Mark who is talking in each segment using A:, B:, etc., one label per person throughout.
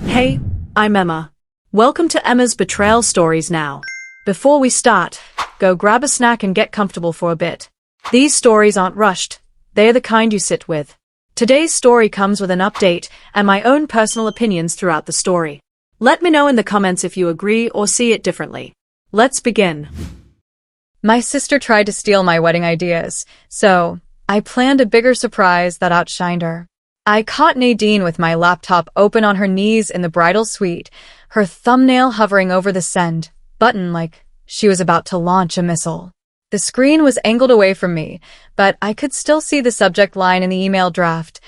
A: Hey, I'm Emma. Welcome to Emma's Betrayal Stories now. Before we start, go grab a snack and get comfortable for a bit. These stories aren't rushed. They're the kind you sit with. Today's story comes with an update and my own personal opinions throughout the story. Let me know in the comments if you agree or see it differently. Let's begin.
B: My sister tried to steal my wedding ideas, so I planned a bigger surprise that outshined her. I caught Nadine with my laptop open on her knees in the bridal suite, her thumbnail hovering over the send button like she was about to launch a missile. The screen was angled away from me, but I could still see the subject line in the email draft,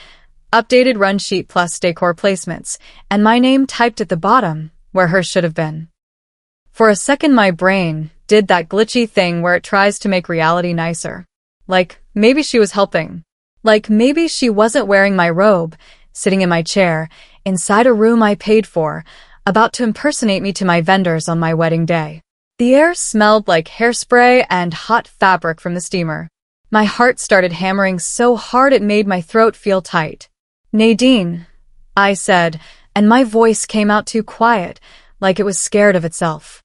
B: updated run sheet plus decor placements, and my name typed at the bottom, where hers should have been. For a second my brain did that glitchy thing where it tries to make reality nicer. Like, maybe she was helping. Like, maybe she wasn't wearing my robe, sitting in my chair, inside a room I paid for, about to impersonate me to my vendors on my wedding day. The air smelled like hairspray and hot fabric from the steamer. My heart started hammering so hard it made my throat feel tight. "Nadine," I said, and my voice came out too quiet, like it was scared of itself.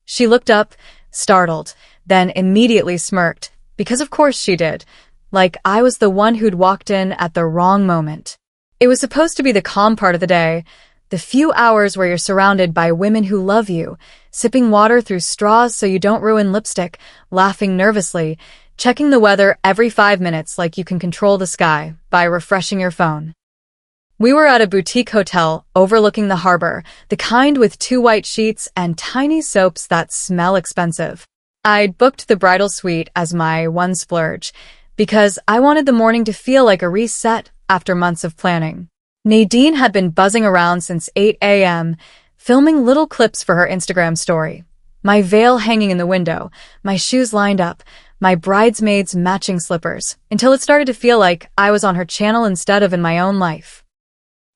B: She looked up, startled, then immediately smirked, because of course she did, like I was the one who'd walked in at the wrong moment. It was supposed to be the calm part of the day, the few hours where you're surrounded by women who love you, sipping water through straws so you don't ruin lipstick, laughing nervously, checking the weather every 5 minutes like you can control the sky by refreshing your phone. We were at a boutique hotel overlooking the harbor, the kind with 2 white sheets and tiny soaps that smell expensive. I'd booked the bridal suite as my one splurge, because I wanted the morning to feel like a reset after months of planning. Nadine had been buzzing around since 8 a.m., filming little clips for her Instagram story. My veil hanging in the window, my shoes lined up, my bridesmaids' matching slippers, until it started to feel like I was on her channel instead of in my own life.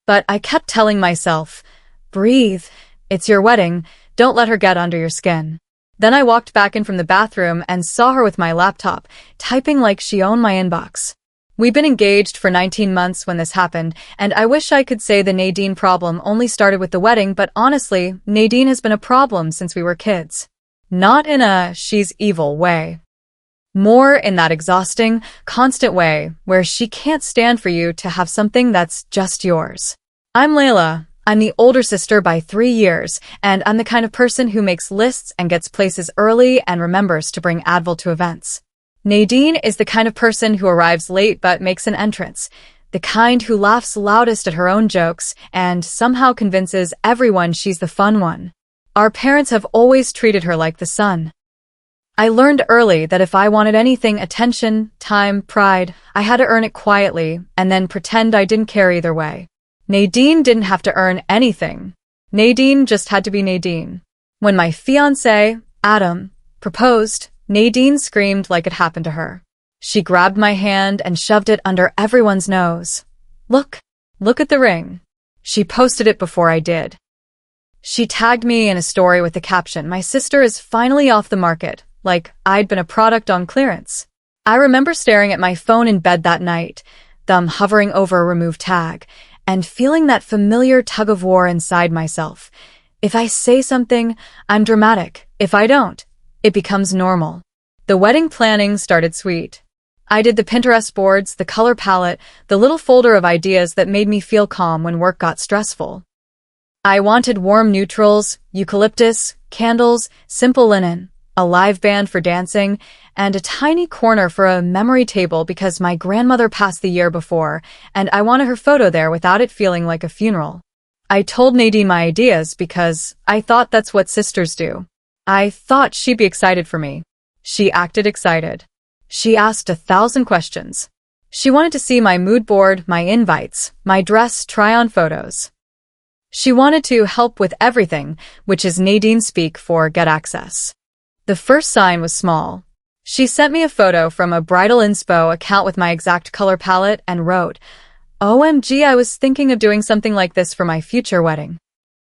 B: But I kept telling myself, breathe, it's your wedding, don't let her get under your skin. Then I walked back in from the bathroom and saw her with my laptop, typing like she owned my inbox. We'd been engaged for 19 months when this happened, and I wish I could say the Nadine problem only started with the wedding, but honestly, Nadine has been a problem since we were kids. Not in a she's evil way. More in that exhausting, constant way where she can't stand for you to have something that's just yours. I'm Layla. I'm the older sister by 3 years, and I'm the kind of person who makes lists and gets places early and remembers to bring Advil to events. Nadine is the kind of person who arrives late but makes an entrance, the kind who laughs loudest at her own jokes and somehow convinces everyone she's the fun one. Our parents have always treated her like the sun. I learned early that if I wanted anything, attention, time, pride, I had to earn it quietly and then pretend I didn't care either way. Nadine didn't have to earn anything. Nadine just had to be Nadine. When my fiancé, Adam, proposed, Nadine screamed like it happened to her. She grabbed my hand and shoved it under everyone's nose. Look at the ring. She posted it before I did. She tagged me in a story with the caption, "My sister is finally off the market," like I'd been a product on clearance. I remember staring at my phone in bed that night, thumb hovering over a remove tag, and feeling that familiar tug-of-war inside myself. If I say something, I'm dramatic. If I don't, it becomes normal. The wedding planning started sweet. I did the Pinterest boards, the color palette, the little folder of ideas that made me feel calm when work got stressful. I wanted warm neutrals, eucalyptus, candles, simple linen, a live band for dancing, and a tiny corner for a memory table because my grandmother passed the year before, and I wanted her photo there without it feeling like a funeral. I told Nadine my ideas because I thought that's what sisters do. I thought she'd be excited for me. She acted excited. She asked 1,000 questions. She wanted to see my mood board, my invites, my dress try-on photos. She wanted to help with everything, which is Nadine speak for get access. The first sign was small. She sent me a photo from a bridal inspo account with my exact color palette and wrote, "OMG, I was thinking of doing something like this for my future wedding."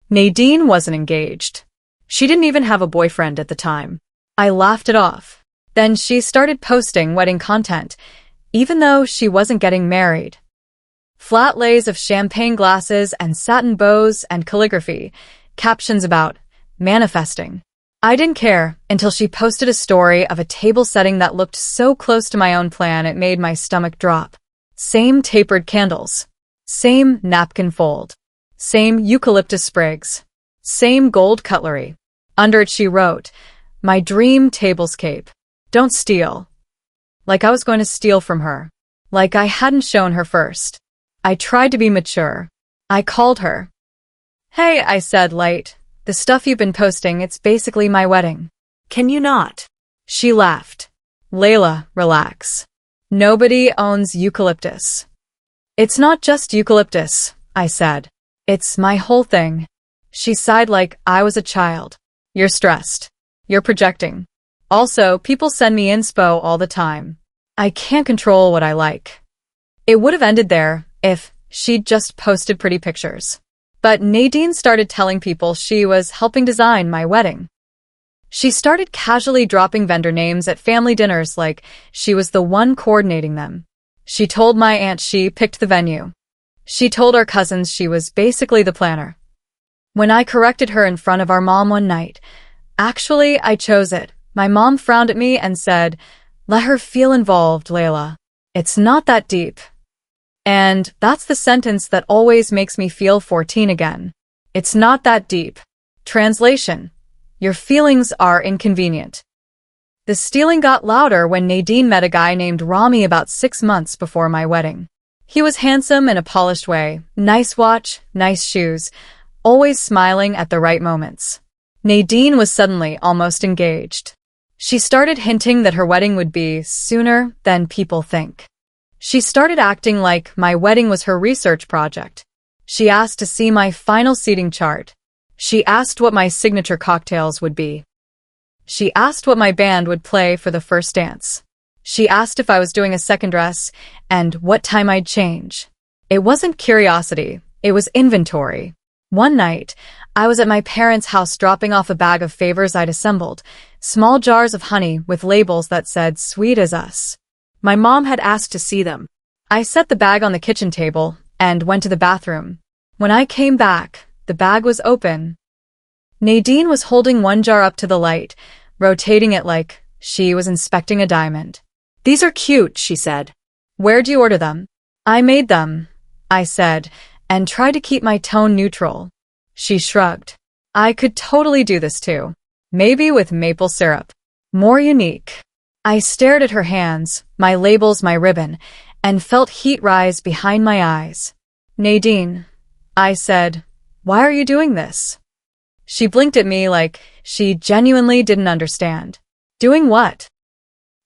B: Nadine wasn't engaged. She didn't even have a boyfriend at the time. I laughed it off. Then she started posting wedding content, even though she wasn't getting married. Flat lays of champagne glasses and satin bows and calligraphy, captions about manifesting. I didn't care until she posted a story of a table setting that looked so close to my own plan it made my stomach drop. Same tapered candles. Same napkin fold. Same eucalyptus sprigs. Same gold cutlery. Under it she wrote, "My dream tablescape. Don't steal." Like I was going to steal from her. Like I hadn't shown her first. I tried to be mature. I called her. "Hey," I said light. "The stuff you've been posting, it's basically my wedding."
A: Can you not?
B: She laughed. "Layla, relax. Nobody owns eucalyptus." "It's not just eucalyptus," I said. "It's my whole thing." She sighed like I was a child. "You're stressed. You're projecting. Also, people send me inspo all the time. I can't control what I like." It would have ended there if she'd just posted pretty pictures. But Nadine started telling people she was helping design my wedding. She started casually dropping vendor names at family dinners like she was the one coordinating them. She told my aunt she picked the venue. She told our cousins she was basically the planner. When I corrected her in front of our mom one night, "Actually, I chose it," my mom frowned at me and said, "Let her feel involved, Layla. It's not that deep." And that's the sentence that always makes me feel 14 again. It's not that deep. Translation: your feelings are inconvenient. The stealing got louder when Nadine met a guy named Rami about 6 months before my wedding. He was handsome in a polished way, nice watch, nice shoes, always smiling at the right moments. Nadine was suddenly almost engaged. She started hinting that her wedding would be sooner than people think. She started acting like my wedding was her research project. She asked to see my final seating chart. She asked what my signature cocktails would be. She asked what my band would play for the first dance. She asked if I was doing a second dress and what time I'd change. It wasn't curiosity, it was inventory. One night, I was at my parents' house dropping off a bag of favors I'd assembled, small jars of honey with labels that said "Sweet as Us." My mom had asked to see them. I set the bag on the kitchen table and went to the bathroom. When I came back, the bag was open. Nadine was holding one jar up to the light, rotating it like she was inspecting a diamond.
A: "These are cute," she said.
B: "Where'd you order them?" "I made them," I said, and tried to keep my tone neutral. She shrugged. "I could totally do this too. Maybe with maple syrup. More unique." I stared at her hands, my labels, my ribbon, and felt heat rise behind my eyes. "Nadine," I said, "why are you doing this?" She blinked at me like she genuinely didn't understand. "Doing what?"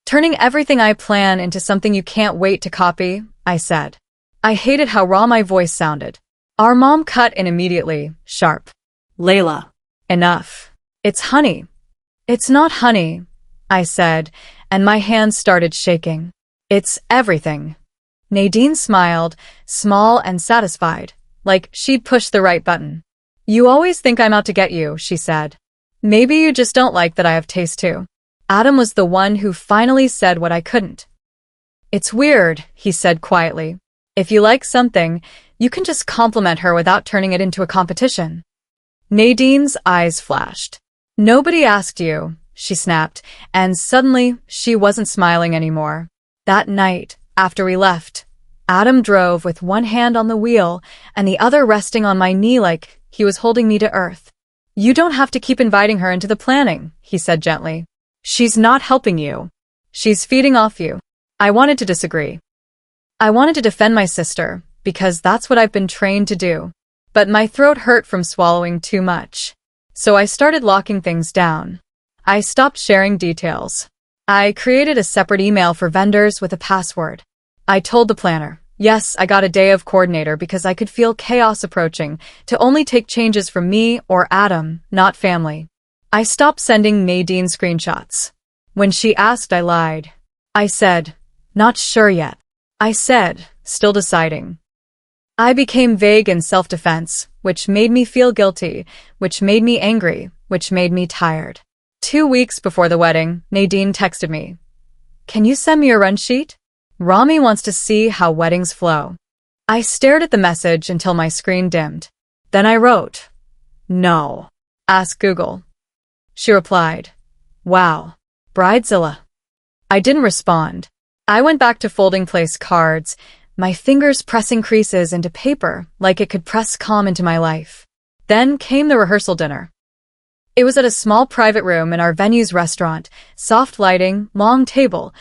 B: "Turning everything I plan into something you can't wait to copy," I said. I hated how raw my voice sounded. Our mom cut in immediately, sharp.
A: "Layla."
B: "Enough. It's honey." "It's not honey," I said, and my hands started shaking. "It's everything." Nadine smiled, small and satisfied, like she'd pushed the right button. "You always think I'm out to get you," she said. "Maybe you just don't like that I have taste too." Adam was the one who finally said what I couldn't. "It's weird," he said quietly. "If you like something, you can just compliment her without turning it into a competition." Nadine's eyes flashed. "Nobody asked you," she snapped, and suddenly she wasn't smiling anymore. That night, after we left, Adam drove with one hand on the wheel and the other resting on my knee like he was holding me to earth. "You don't have to keep inviting her into the planning," he said gently. "She's not helping you. She's feeding off you." I wanted to disagree. I wanted to defend my sister, because that's what I've been trained to do. But my throat hurt from swallowing too much. So I started locking things down. I stopped sharing details. I created a separate email for vendors with a password. I told the planner, yes, I got a day of coordinator because I could feel chaos approaching, to only take changes from me or Adam, not family. I stopped sending Nadine screenshots. When she asked, I lied. I said, not sure yet. I said, still deciding. I became vague in self-defense, which made me feel guilty, which made me angry, which made me tired. 2 weeks before the wedding, Nadine texted me. Can you send me a run sheet? Rami wants to see how weddings flow. I stared at the message until my screen dimmed. Then I wrote, "No. Ask Google." She replied, "Wow. Bridezilla." I didn't respond. I went back to folding place cards, my fingers pressing creases into paper like it could press calm into my life. Then came the rehearsal dinner. It was at a small private room in our venue's restaurant, soft lighting, long table,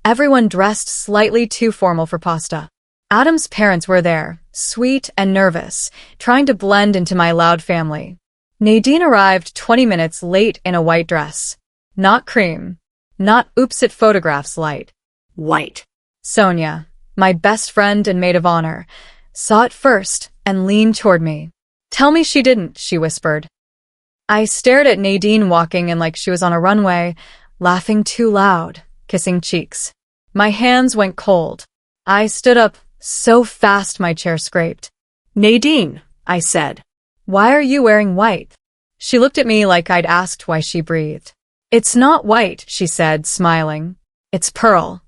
B: everyone dressed slightly too formal for pasta. Adam's parents were there, sweet and nervous, trying to blend into my loud family. Nadine arrived 20 minutes late in a white dress. Not cream. Not oops it photographs light.
A: White.
B: Sonia, my best friend and maid of honor, saw it first and leaned toward me. "Tell me she didn't," she whispered. I stared at Nadine walking in like she was on a runway, laughing too loud, kissing cheeks. My hands went cold. I stood up so fast my chair scraped.
A: "Nadine," I said.
B: "Why are you wearing white?" She looked at me like I'd asked why she breathed. "It's not white," she said, smiling. "It's pearl."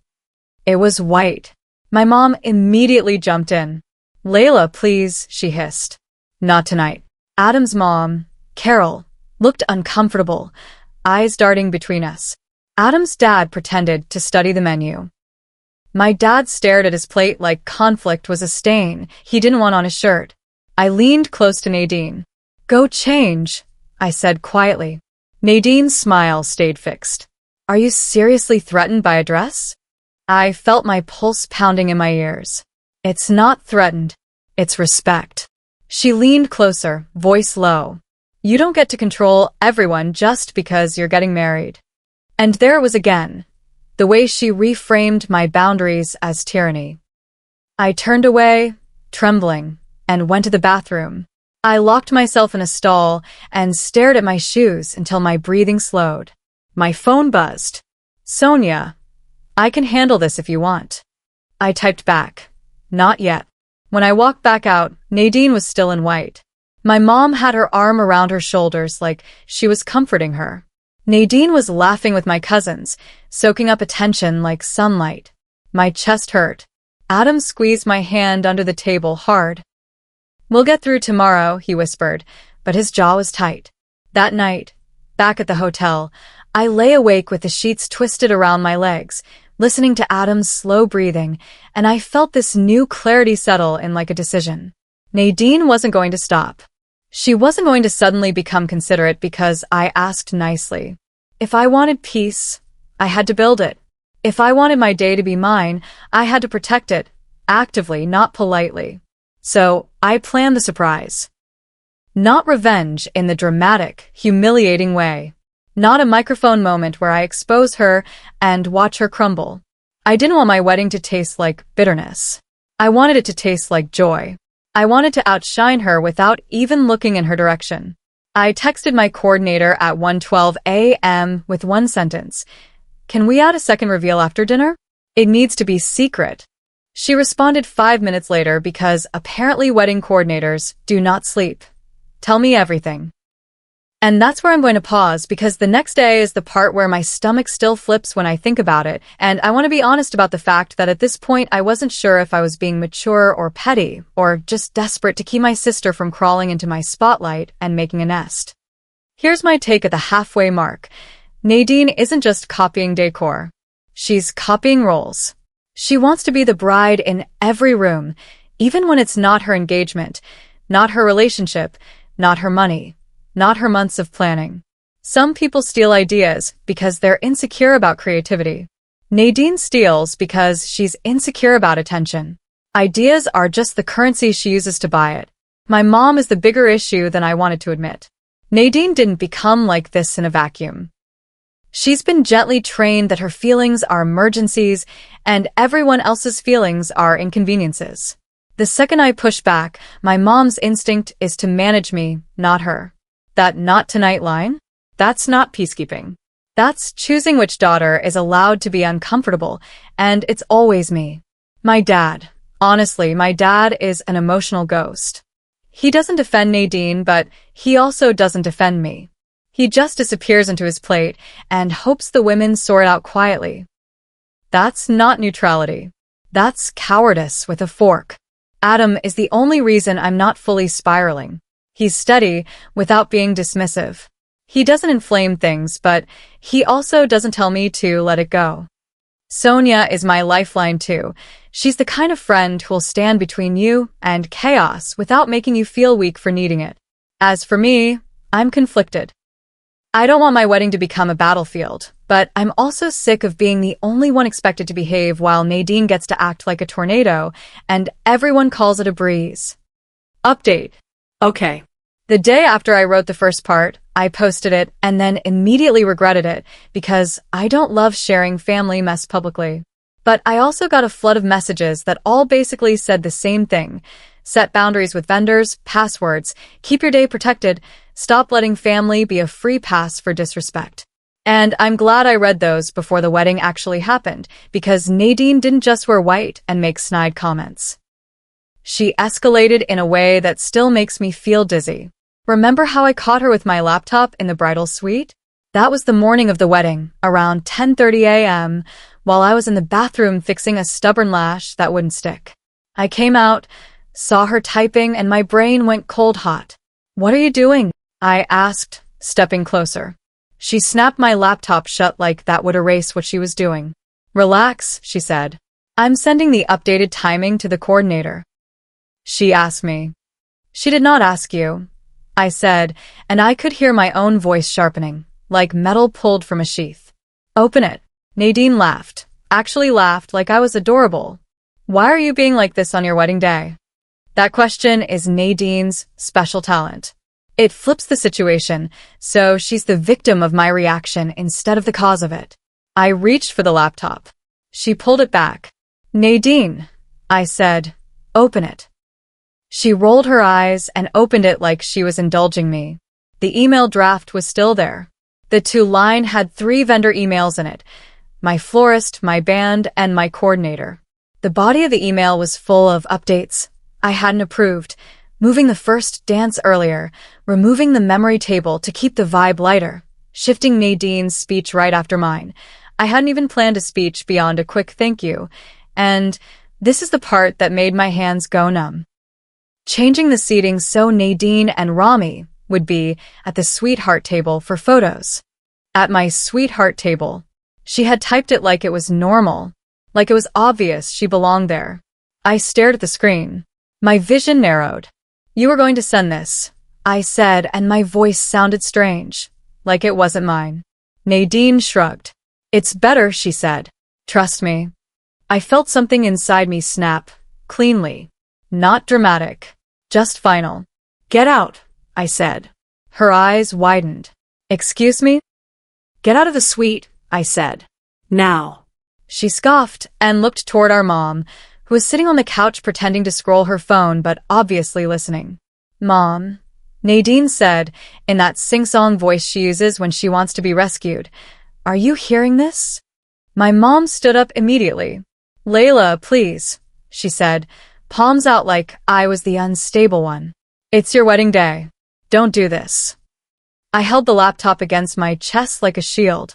B: It was white. My mom immediately jumped in. "Layla, please," she hissed. "Not tonight." Adam's mom, Carol, looked uncomfortable, eyes darting between us. Adam's dad pretended to study the menu. My dad stared at his plate like conflict was a stain he didn't want on his shirt. I leaned close to Nadine. "Go change," I said quietly. Nadine's smile stayed fixed. "Are you seriously threatened by a dress?" I felt my pulse pounding in my ears. "It's not threatened. It's respect." She leaned closer, voice low. "You don't get to control everyone just because you're getting married." And there it was again, the way she reframed my boundaries as tyranny. I turned away, trembling, and went to the bathroom. I locked myself in a stall and stared at my shoes until my breathing slowed. My phone buzzed. "Sonia, I can handle this if you want." I typed back, "Not yet." When I walked back out, Nadine was still in white. My mom had her arm around her shoulders like she was comforting her. Nadine was laughing with my cousins, soaking up attention like sunlight. My chest hurt. Adam squeezed my hand under the table hard. "We'll get through tomorrow," he whispered, but his jaw was tight. That night, back at the hotel, I lay awake with the sheets twisted around my legs, listening to Adam's slow breathing, and I felt this new clarity settle in like a decision. Nadine wasn't going to stop. She wasn't going to suddenly become considerate because I asked nicely. If I wanted peace, I had to build it. If I wanted my day to be mine, I had to protect it, actively, not politely. So I planned the surprise. Not revenge in the dramatic, humiliating way. Not a microphone moment where I expose her and watch her crumble. I didn't want my wedding to taste like bitterness. I wanted it to taste like joy. I wanted to outshine her without even looking in her direction. I texted my coordinator at 1:12 a.m. with one sentence. "Can we add a second reveal after dinner? It needs to be secret." She responded 5 minutes later because apparently wedding coordinators do not sleep. "Tell me everything." And that's where I'm going to pause because the next day is the part where my stomach still flips when I think about it, and I want to be honest about the fact that at this point I wasn't sure if I was being mature or petty, or just desperate to keep my sister from crawling into my spotlight and making a nest. Here's my take at the halfway mark. Nadine isn't just copying decor. She's copying roles. She wants to be the bride in every room, even when it's not her engagement, not her relationship, not her money. Not her months of planning. Some people steal ideas because they're insecure about creativity. Nadine steals because she's insecure about attention. Ideas are just the currency she uses to buy it. My mom is the bigger issue than I wanted to admit. Nadine didn't become like this in a vacuum. She's been gently trained that her feelings are emergencies and everyone else's feelings are inconveniences. The second I push back, my mom's instinct is to manage me, not her. That "not tonight" line? That's not peacekeeping. That's choosing which daughter is allowed to be uncomfortable, and it's always me. My dad. Honestly, my dad is an emotional ghost. He doesn't defend Nadine, but he also doesn't defend me. He just disappears into his plate and hopes the women sort out quietly. That's not neutrality. That's cowardice with a fork. Adam is the only reason I'm not fully spiraling. He's steady without being dismissive. He doesn't inflame things, but he also doesn't tell me to let it go. Sonia is my lifeline too. She's the kind of friend who'll stand between you and chaos without making you feel weak for needing it. As for me, I'm conflicted. I don't want my wedding to become a battlefield, but I'm also sick of being the only one expected to behave while Nadine gets to act like a tornado and everyone calls it a breeze. Update.
A: Okay.
B: The day after I wrote the first part, I posted it and then immediately regretted it because I don't love sharing family mess publicly. But I also got a flood of messages that all basically said the same thing. Set boundaries with vendors, passwords, keep your day protected, stop letting family be a free pass for disrespect. And I'm glad I read those before the wedding actually happened, because Nadine didn't just wear white and make snide comments. She escalated in a way that still makes me feel dizzy. Remember how I caught her with my laptop in the bridal suite? That was the morning of the wedding, around 10:30 a.m., while I was in the bathroom fixing a stubborn lash that wouldn't stick. I came out, saw her typing, and my brain went cold hot. "What are you doing?" I asked, stepping closer. She snapped my laptop shut like that would erase what she was doing. "Relax," she said. "I'm sending the updated timing to the coordinator." She asked me. "She did not ask you," I said, and I could hear my own voice sharpening, like metal pulled from a sheath. "Open it." Nadine laughed, actually laughed like I was adorable. "Why are you being like this on your wedding day?" That question is Nadine's special talent. It flips the situation, so she's the victim of my reaction instead of the cause of it. I reached for the laptop. She pulled it back. "Nadine," I said, "open it." She rolled her eyes and opened it like she was indulging me. The email draft was still there. The two-line had 3 vendor emails in it: my florist, my band, and my coordinator. The body of the email was full of updates I hadn't approved: moving the first dance earlier, removing the memory table to keep the vibe lighter, shifting Nadine's speech right after mine. I hadn't even planned a speech beyond a quick thank you, and this is the part that made my hands go numb. Changing the seating so Nadine and Rami would be at the sweetheart table for photos. At my sweetheart table. She had typed it like it was normal, like it was obvious she belonged there. I stared at the screen. My vision narrowed. "You were going to send this," I said, and my voice sounded strange, like it wasn't mine. Nadine shrugged. "It's better," she said. "Trust me." I felt something inside me snap, cleanly. Not dramatic, just final. "Get out," I said. Her eyes widened. "Excuse me?" "Get out of the suite," I said. "Now." She scoffed and looked toward our mom, who was sitting on the couch pretending to scroll her phone but obviously listening. "Mom," Nadine said, in that sing-song voice she uses when she wants to be rescued, "are you hearing this?" My mom stood up immediately. "Layla, please," she said, palms out like I was the unstable one. "It's your wedding day. Don't do this." I held the laptop against my chest like a shield.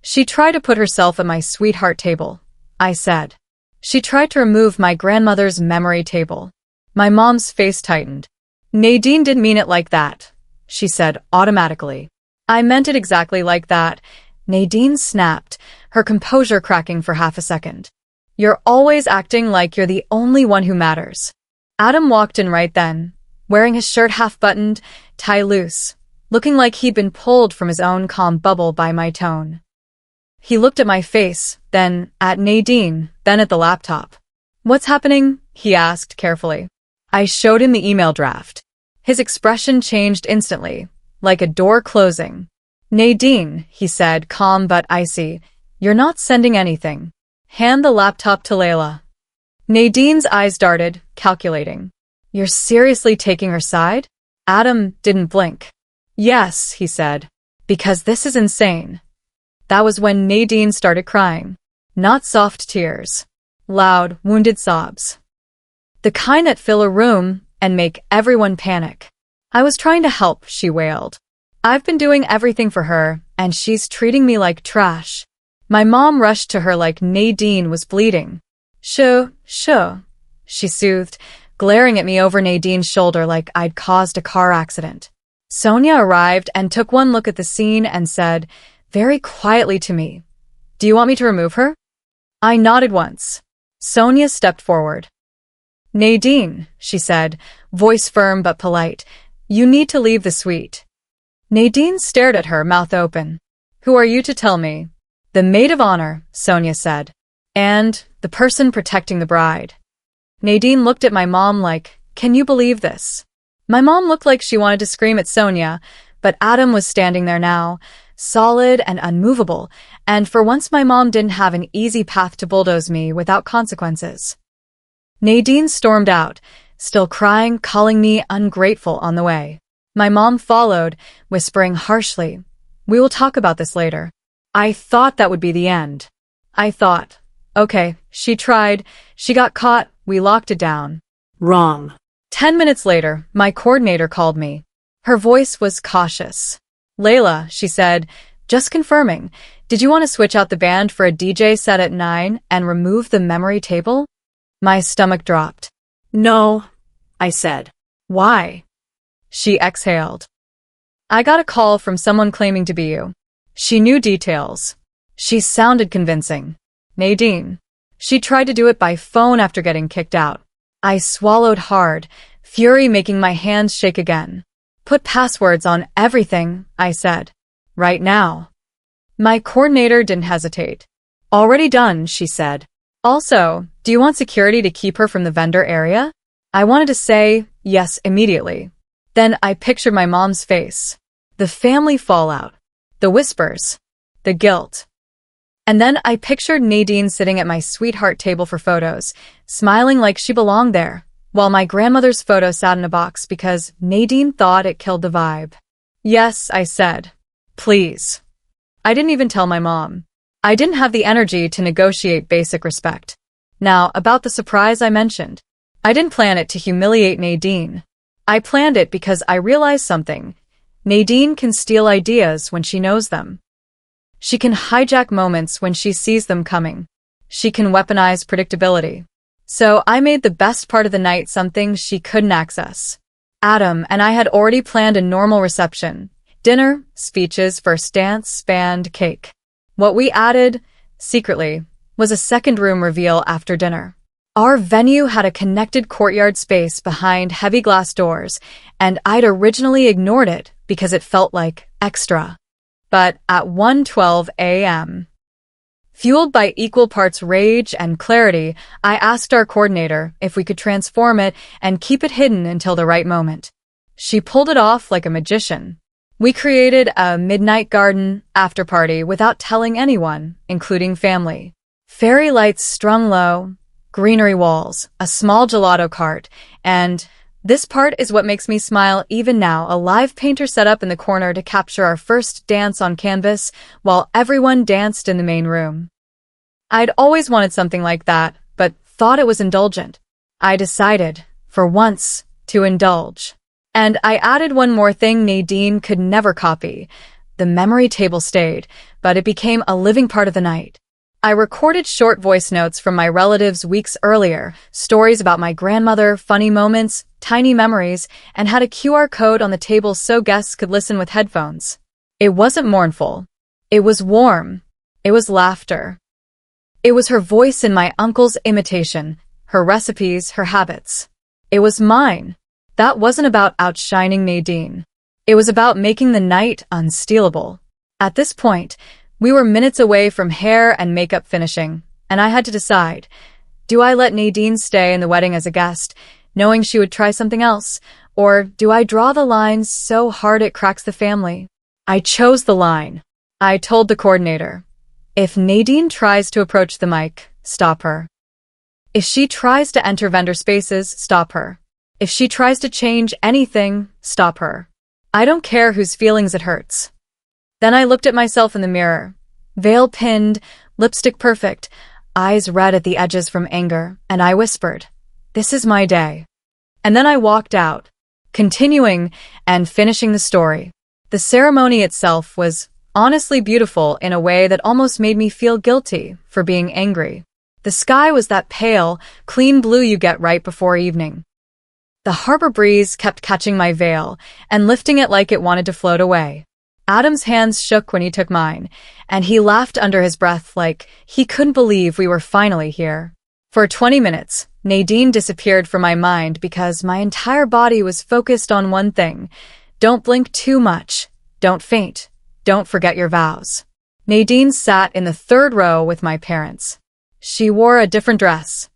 B: "She tried to put herself at my sweetheart table," I said. "She tried to remove my grandmother's memory table." My mom's face tightened. "Nadine didn't mean it like that," she said automatically. "I meant it exactly like that," Nadine snapped, her composure cracking for half a second. "You're always acting like you're the only one who matters." Adam walked in right then, wearing his shirt half-buttoned, tie loose, looking like he'd been pulled from his own calm bubble by my tone. He looked at my face, then at Nadine, then at the laptop. "What's happening?" he asked carefully. I showed him the email draft. His expression changed instantly, like a door closing. "Nadine," he said, calm but icy, "you're not sending anything. Hand the laptop to Layla." Nadine's eyes darted, calculating. "You're seriously taking her side?" Adam didn't blink. "Yes," he said, "because this is insane." That was when Nadine started crying. Not soft tears. Loud, wounded sobs. The kind that fill a room and make everyone panic. "I was trying to help," she wailed. "I've been doing everything for her, and she's treating me like trash." My mom rushed to her like Nadine was bleeding. Shoo," she soothed, glaring at me over Nadine's shoulder like I'd caused a car accident. Sonia arrived and took one look at the scene and said, very quietly to me, "Do you want me to remove her?" I nodded once. Sonia stepped forward. "Nadine," she said, voice firm but polite, "you need to leave the suite." Nadine stared at her, mouth open. "Who are you to tell me?" "The maid of honor," Sonia said. "And the person protecting the bride." Nadine looked at my mom like, "Can you believe this?" My mom looked like she wanted to scream at Sonia, but Adam was standing there now, solid and unmovable, and for once my mom didn't have an easy path to bulldoze me without consequences. Nadine stormed out, still crying, calling me ungrateful on the way. My mom followed, whispering harshly, "We will talk about this later." I thought that would be the end. I thought, okay, she tried, she got caught, we locked it down.
A: Wrong.
B: 10 minutes later, my coordinator called me. Her voice was cautious. "Layla," she said, "just confirming, did you want to switch out the band for a DJ set at 9 and remove the memory table?" My stomach dropped.
A: No, I said.
B: "Why?" She exhaled. "I got a call from someone claiming to be you." She knew details. She sounded convincing. "Nadine." She tried to do it by phone after getting kicked out. I swallowed hard, fury making my hands shake again. "Put passwords on everything," I said. "Right now." My coordinator didn't hesitate. "Already done," she said. "Also, do you want security to keep her from the vendor area?" I wanted to say yes immediately. Then I pictured my mom's face. The family fallout. The whispers. The guilt. And then I pictured Nadine sitting at my sweetheart table for photos, smiling like she belonged there, while my grandmother's photo sat in a box because Nadine thought it killed the vibe. "Yes," I said. "Please." I didn't even tell my mom. I didn't have the energy to negotiate basic respect. Now, about the surprise I mentioned. I didn't plan it to humiliate Nadine. I planned it because I realized something. Nadine can steal ideas when she knows them. She can hijack moments when she sees them coming. She can weaponize predictability. So I made the best part of the night something she couldn't access. Adam and I had already planned a normal reception. Dinner, speeches, first dance, band, cake. What we added, secretly, was a second room reveal after dinner. Our venue had a connected courtyard space behind heavy glass doors, and I'd originally ignored it because it felt like extra. But at 1:12 a.m., fueled by equal parts rage and clarity, I asked our coordinator if we could transform it and keep it hidden until the right moment. She pulled it off like a magician. We created a midnight garden after-party without telling anyone, including family. Fairy lights strung low, greenery walls, a small gelato cart, and this part is what makes me smile even now, a live painter set up in the corner to capture our first dance on canvas while everyone danced in the main room. I'd always wanted something like that, but thought it was indulgent. I decided, for once, to indulge. And I added one more thing Nadine could never copy. The memory table stayed, but it became a living part of the night. I recorded short voice notes from my relatives weeks earlier, stories about my grandmother, funny moments, tiny memories, and had a QR code on the table so guests could listen with headphones. It wasn't mournful. It was warm. It was laughter. It was her voice in my uncle's imitation, her recipes, her habits. It was mine. That wasn't about outshining Nadine. It was about making the night unstealable. At this point, we were minutes away from hair and makeup finishing, and I had to decide, do I let Nadine stay in the wedding as a guest, knowing she would try something else, or do I draw the lines so hard it cracks the family? I chose the line. I told the coordinator, if Nadine tries to approach the mic, stop her. If she tries to enter vendor spaces, stop her. If she tries to change anything, stop her. I don't care whose feelings it hurts. Then I looked at myself in the mirror. Veil pinned, lipstick perfect, eyes red at the edges from anger, and I whispered, "This is my day." And then I walked out, continuing and finishing the story. The ceremony itself was honestly beautiful in a way that almost made me feel guilty for being angry. The sky was that pale, clean blue you get right before evening. The harbor breeze kept catching my veil and lifting it like it wanted to float away. Adam's hands shook when he took mine, and he laughed under his breath like he couldn't believe we were finally here. For 20 minutes, Nadine disappeared from my mind because my entire body was focused on one thing. Don't blink too much. Don't faint. Don't forget your vows. Nadine sat in the third row with my parents. She wore a different dress.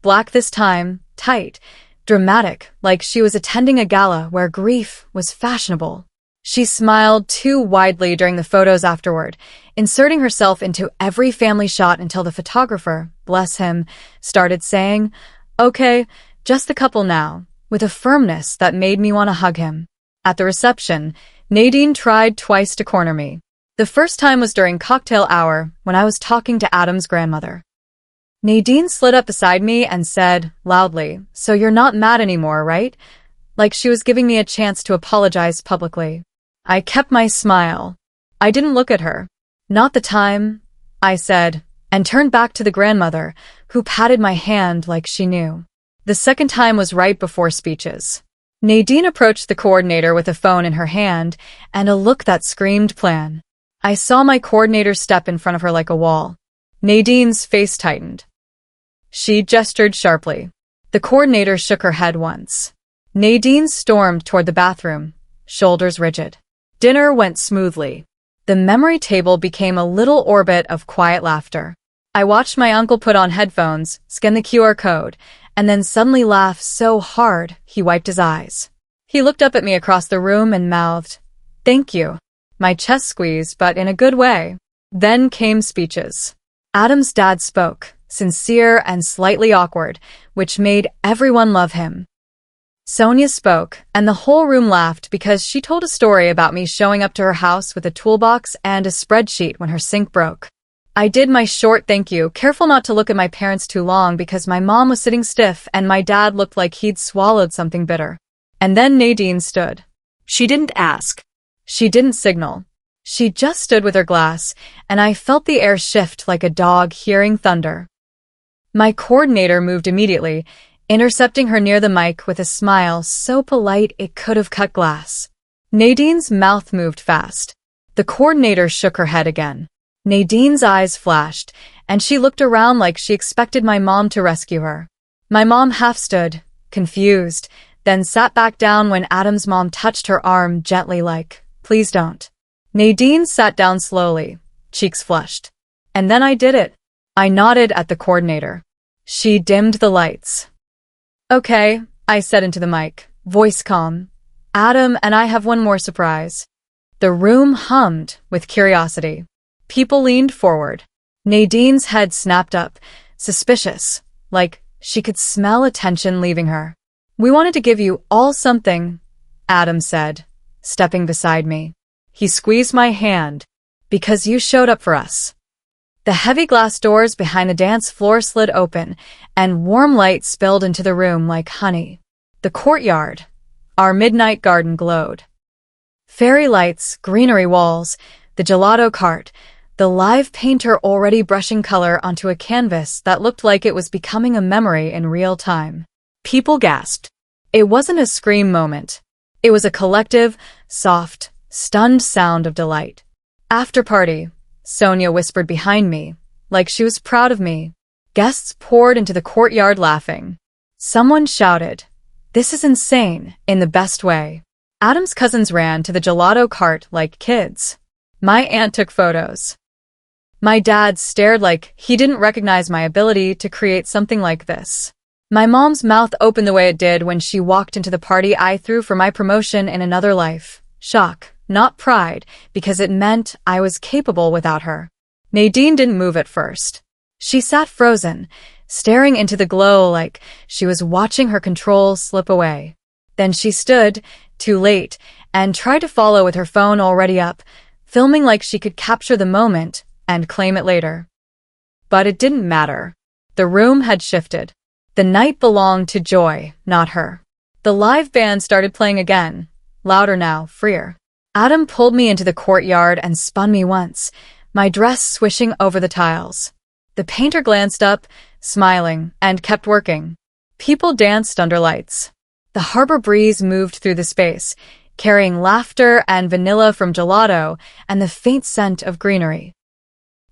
B: Black this time, tight, dramatic, like she was attending a gala where grief was fashionable. She smiled too widely during the photos afterward, inserting herself into every family shot until the photographer, bless him, started saying, "Okay, just the couple now," with a firmness that made me want to hug him. At the reception, Nadine tried twice to corner me. The first time was during cocktail hour when I was talking to Adam's grandmother. Nadine slid up beside me and said, loudly, "So you're not mad anymore, right?" Like she was giving me a chance to apologize publicly. I kept my smile. I didn't look at her. "Not the time," I said, and turned back to the grandmother, who patted my hand like she knew. The second time was right before speeches. Nadine approached the coordinator with a phone in her hand and a look that screamed plan. I saw my coordinator step in front of her like a wall. Nadine's face tightened. She gestured sharply. The coordinator shook her head once. Nadine stormed toward the bathroom, shoulders rigid. Dinner went smoothly. The memory table became a little orbit of quiet laughter. I watched my uncle put on headphones, scan the QR code, and then suddenly laugh so hard he wiped his eyes. He looked up at me across the room and mouthed, "Thank you." My chest squeezed, but in a good way. Then came speeches. Adam's dad spoke, sincere and slightly awkward, which made everyone love him. Sonia spoke, and the whole room laughed because she told a story about me showing up to her house with a toolbox and a spreadsheet when her sink broke. I did my short thank you, careful not to look at my parents too long because my mom was sitting stiff and my dad looked like he'd swallowed something bitter. And then Nadine stood.
A: She didn't ask.
B: She didn't signal. She just stood with her glass, and I felt the air shift like a dog hearing thunder. My coordinator moved immediately, intercepting her near the mic with a smile so polite it could have cut glass. Nadine's mouth moved fast. The coordinator shook her head again. Nadine's eyes flashed, and she looked around like she expected my mom to rescue her. My mom half stood, confused, then sat back down when Adam's mom touched her arm gently like, "Please don't." Nadine sat down slowly, cheeks flushed. And then I did it. I nodded at the coordinator. She dimmed the lights. "Okay," I said into the mic, voice calm. "Adam and I have one more surprise." The room hummed with curiosity. People leaned forward. Nadine's head snapped up, suspicious, like she could smell attention leaving her. "We wanted to give you all something," Adam said, stepping beside me. He squeezed my hand. "Because you showed up for us." The heavy glass doors behind the dance floor slid open, and warm light spilled into the room like honey. The courtyard, our midnight garden, glowed. Fairy lights, greenery walls, the gelato cart, the live painter already brushing color onto a canvas that looked like it was becoming a memory in real time. People gasped. It wasn't a scream moment. It was a collective, soft, stunned sound of delight. "After party," Sonia whispered behind me, like she was proud of me. Guests poured into the courtyard laughing. Someone shouted, "This is insane," in the best way. Adam's cousins ran to the gelato cart like kids. My aunt took photos. My dad stared like he didn't recognize my ability to create something like this. My mom's mouth opened the way it did when she walked into the party I threw for my promotion in another life. Shock, not pride, because it meant I was capable without her. Nadine didn't move at first. She sat frozen, staring into the glow like she was watching her control slip away. Then she stood, too late, and tried to follow with her phone already up, filming like she could capture the moment and claim it later. But it didn't matter. The room had shifted. The night belonged to Joy, not her. The live band started playing again, louder now, freer. Adam pulled me into the courtyard and spun me once, my dress swishing over the tiles. The painter glanced up, smiling, and kept working. People danced under lights. The harbor breeze moved through the space, carrying laughter and vanilla from gelato and the faint scent of greenery.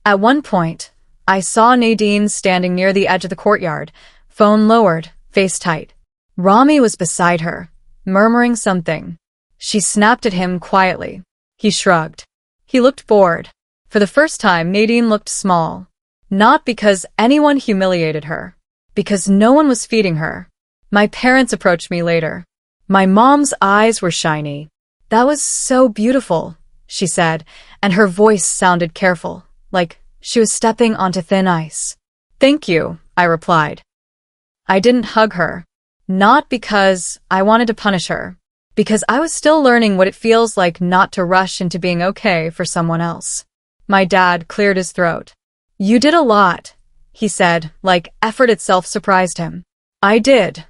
B: At one point, I saw Nadine standing near the edge of the courtyard, phone lowered, face tight. Rami was beside her, murmuring something. She snapped at him quietly. He shrugged. He looked bored. For the first time, Nadine looked small. Not because anyone humiliated her, because no one was feeding her. My parents approached me later. My mom's eyes were shiny. "That was so beautiful," she said, and her voice sounded careful, like she was stepping onto thin ice. "Thank you," I replied. I didn't hug her. Not because I wanted to punish her, because I was still learning what it feels like not to rush into being okay for someone else. My dad cleared his throat. "You did a lot," he said, like effort itself surprised him. "I did,"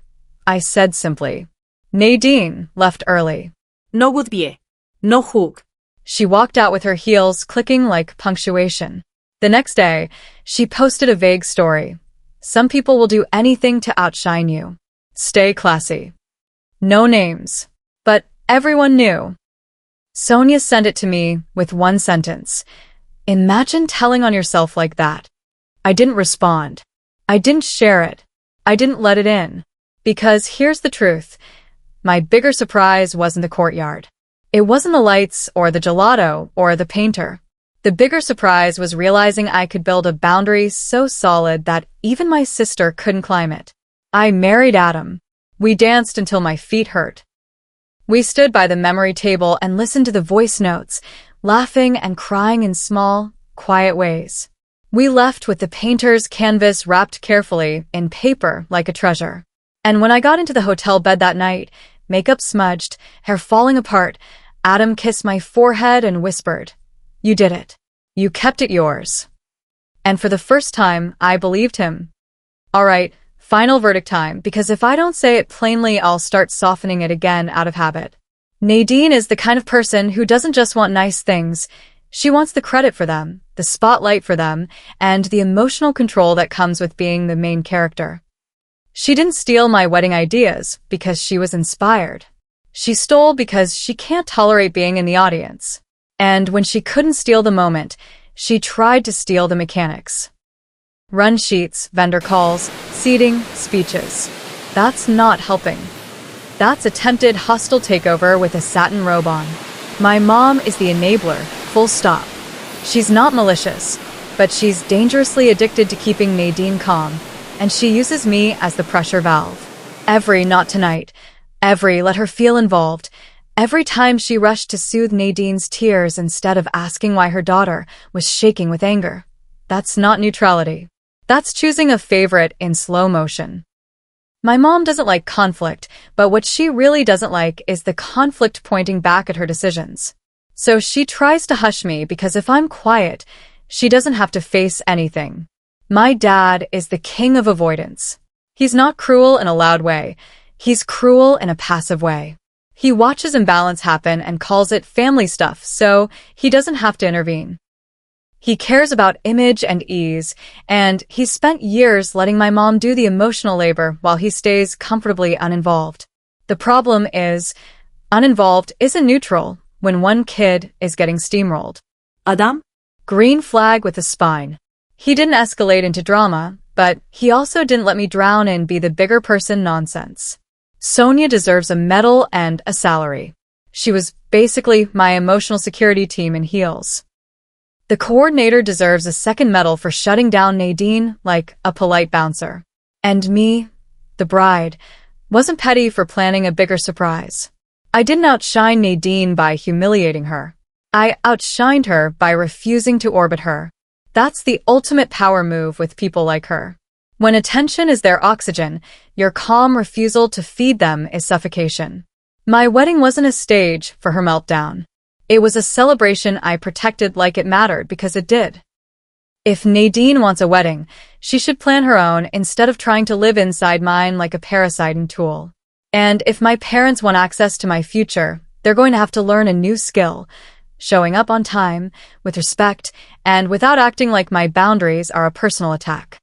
B: I said simply. Nadine left early.
A: No goodbye. No hug.
B: She walked out with her heels clicking like punctuation. The next day, she posted a vague story. "Some people will do anything to outshine you. Stay classy." No names. But everyone knew. Sonia sent it to me with one sentence. "Imagine telling on yourself like that." I didn't respond. I didn't share it. I didn't let it in. Because here's the truth. My bigger surprise wasn't the courtyard. It wasn't the lights or the gelato or the painter. The bigger surprise was realizing I could build a boundary so solid that even my sister couldn't climb it. I married Adam. We danced until my feet hurt. We stood by the memory table and listened to the voice notes, laughing and crying in small, quiet ways. We left with the painter's canvas wrapped carefully in paper like a treasure. And when I got into the hotel bed that night, makeup smudged, hair falling apart, Adam kissed my forehead and whispered, "You did it. You kept it yours." And for the first time, I believed him. All right, final verdict time, because if I don't say it plainly, I'll start softening it again out of habit. Nadine is the kind of person who doesn't just want nice things. She wants the credit for them, the spotlight for them, and the emotional control that comes with being the main character. She didn't steal my wedding ideas because she was inspired. She stole because she can't tolerate being in the audience. And when she couldn't steal the moment, she tried to steal the mechanics. Run sheets, vendor calls, seating, speeches. That's not helping. That's attempted hostile takeover with a satin robe on. My mom is the enabler, full stop. She's not malicious, but she's dangerously addicted to keeping Nadine calm, and she uses me as the pressure valve. Every "not tonight," every "let her feel involved," every time she rushed to soothe Nadine's tears instead of asking why her daughter was shaking with anger. That's not neutrality. That's choosing a favorite in slow motion. My mom doesn't like conflict, but what she really doesn't like is the conflict pointing back at her decisions. So she tries to hush me because if I'm quiet, she doesn't have to face anything. My dad is the king of avoidance. He's not cruel in a loud way. He's cruel in a passive way. He watches imbalance happen and calls it family stuff, so he doesn't have to intervene. He cares about image and ease, and he's spent years letting my mom do the emotional labor while he stays comfortably uninvolved. The problem is, uninvolved isn't neutral when one kid is getting steamrolled.
A: Adam?
B: Green flag with a spine. He didn't escalate into drama, but he also didn't let me drown in be the bigger person nonsense. Sonia deserves a medal and a salary. She was basically my emotional security team in heels. The coordinator deserves a second medal for shutting down Nadine like a polite bouncer. And me, the bride, wasn't petty for planning a bigger surprise. I didn't outshine Nadine by humiliating her. I outshined her by refusing to orbit her. That's the ultimate power move with people like her. When attention is their oxygen, your calm refusal to feed them is suffocation. My wedding wasn't a stage for her meltdown. It was a celebration I protected like it mattered because it did. If Nadine wants a wedding, she should plan her own instead of trying to live inside mine like a parasiting tool. And if my parents want access to my future, they're going to have to learn a new skill: showing up on time, with respect, and without acting like my boundaries are a personal attack.